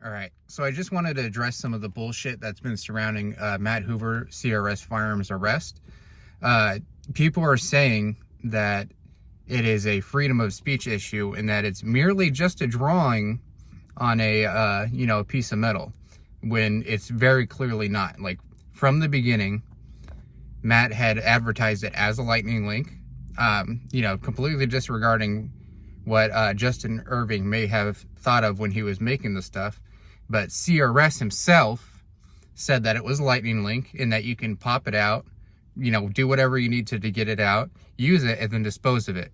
All right, so I just wanted to address some of the bullshit that's been surrounding Matt Hoover, CRS Firearms arrest. People are saying that it is a freedom of speech issue and that it's merely just a drawing on a piece of metal, when it's very clearly not. Like, from the beginning, Matt had advertised it as a lightning link, completely disregarding what Justin Irving may have thought of when he was making the stuff. But CRS himself said that it was a lightning link and that you can pop it out, do whatever you need to get it out, use it, and then dispose of it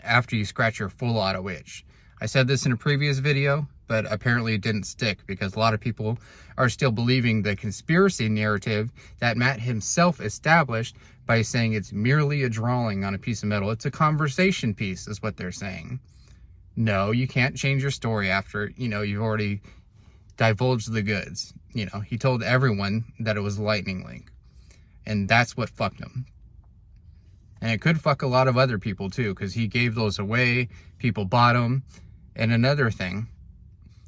after you scratch your full auto itch. I said this in a previous video, but apparently it didn't stick because a lot of people are still believing the conspiracy narrative that Matt himself established by saying it's merely a drawing on a piece of metal. It's a conversation piece is what they're saying. No, you can't change your story after, you've already divulged the goods. He told everyone that it was a lightning link, and that's what fucked him. And it could fuck a lot of other people too, because he gave those away, people bought them. And another thing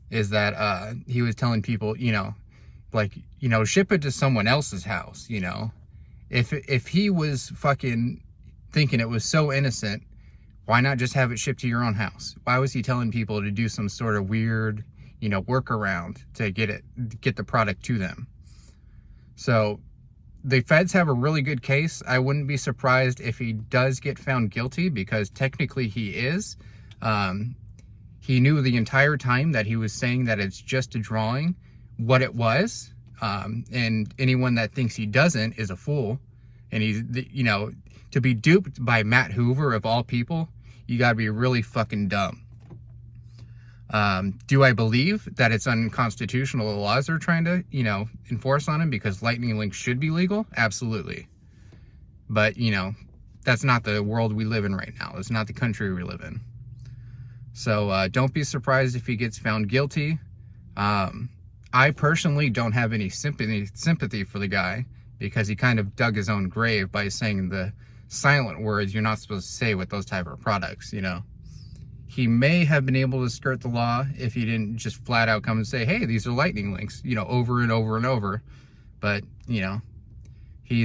is that he was telling people, ship it to someone else's house. If he was fucking thinking it was so innocent, why not just have it shipped to your own house? Why was he telling people to do some sort of weird, workaround to get the product to them? So the feds have a really good case. I wouldn't be surprised if he does get found guilty, because technically he is. He knew the entire time that he was saying that it's just a drawing what it was. And anyone that thinks he doesn't is a fool. And he's, to be duped by Matt Hoover of all people, you gotta be really fucking dumb. Do I believe that it's unconstitutional, the laws they're trying to, enforce on him, because lightning links should be legal? Absolutely. But, that's not the world we live in right now. It's not the country we live in. So don't be surprised if he gets found guilty. I personally don't have any sympathy for the guy, because he kind of dug his own grave by saying the silent words you're not supposed to say with those type of products. He may have been able to skirt the law if he didn't just flat out come and say, hey, these are lightning links, over and over and over. But, he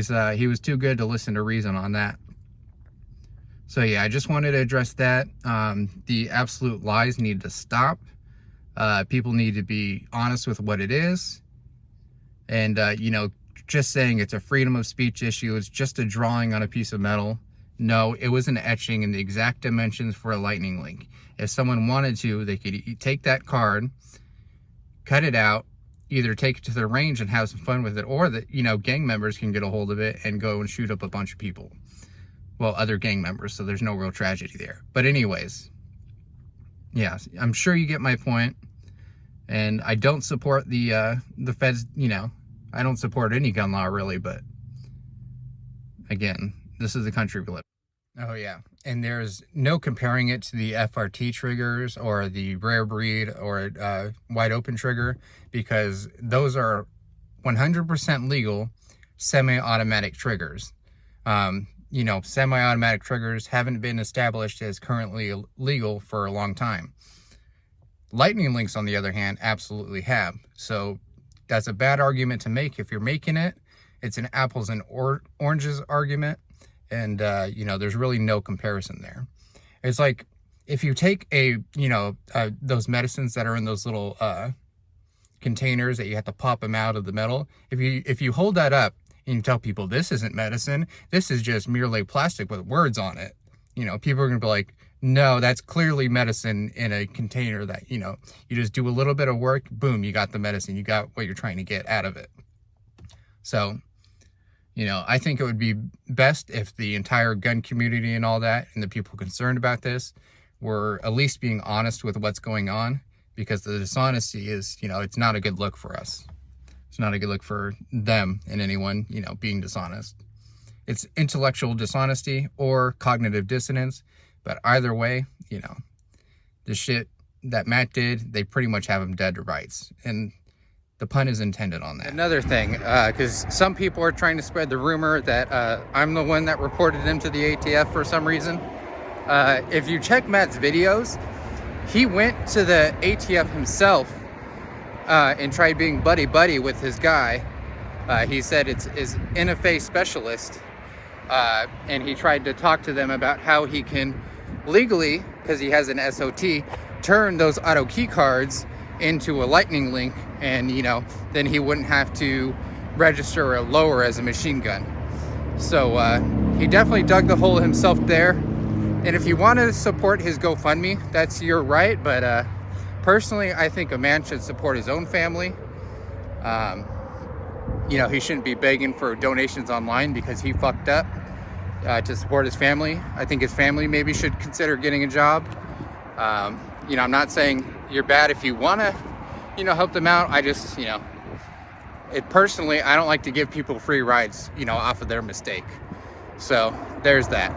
was too good to listen to reason on that. So yeah, I just wanted to address that. The absolute lies need to stop. People need to be honest with what it is. And, just saying it's a freedom of speech issue, it's just a drawing on a piece of metal. No, it was an etching in the exact dimensions for a lightning link. If someone wanted to, they could take that card, cut it out, either take it to their range and have some fun with it, or that, gang members can get a hold of it and go and shoot up a bunch of people. Well, other gang members, so there's no real tragedy there. But anyways, yeah, I'm sure you get my point. And I don't support the feds, I don't support any gun law really, but again, this is the country we live in. Oh yeah, and there's no comparing it to the FRT triggers or the rare breed or wide open trigger, because those are 100% legal semi-automatic triggers. Semi-automatic triggers haven't been established as currently legal for a long time. Lightning links, on the other hand, absolutely have. So that's a bad argument to make. If you're making it, it's an apples and oranges argument. And, there's really no comparison there. It's like if you take those medicines that are in those little containers that you have to pop them out of the metal. If you hold that up and you tell people this isn't medicine, this is just merely plastic with words on it, people are going to be like, no, that's clearly medicine in a container that, you just do a little bit of work, boom, you got the medicine, you got what you're trying to get out of it. So, I think it would be best if the entire gun community and all that, and the people concerned about this, were at least being honest with what's going on, because the dishonesty is, it's not a good look for us. It's not a good look for them and anyone, being dishonest. It's intellectual dishonesty or cognitive dissonance. But either way, the shit that Matt did, they pretty much have him dead to rights. And the pun is intended on that. Another thing, because some people are trying to spread the rumor that I'm the one that reported him to the ATF for some reason. If you check Matt's videos, he went to the ATF himself and tried being buddy-buddy with his guy. He said it's his NFA specialist, and he tried to talk to them about how he can legally, because he has an SOT, turn those auto key cards into a lightning link, and you know, then he wouldn't have to register a lower as a machine gun. So he definitely dug the hole himself there. And if you want to support his GoFundMe, that's your right, but personally, I think a man should support his own family. You know, he shouldn't be begging for donations online because he fucked up to support his family. I think his family maybe should consider getting a job. You know, I'm not saying you're bad if you want to, you know, help them out. I just, you know, personally, I don't like to give people free rides, you know, off of their mistake. So there's that.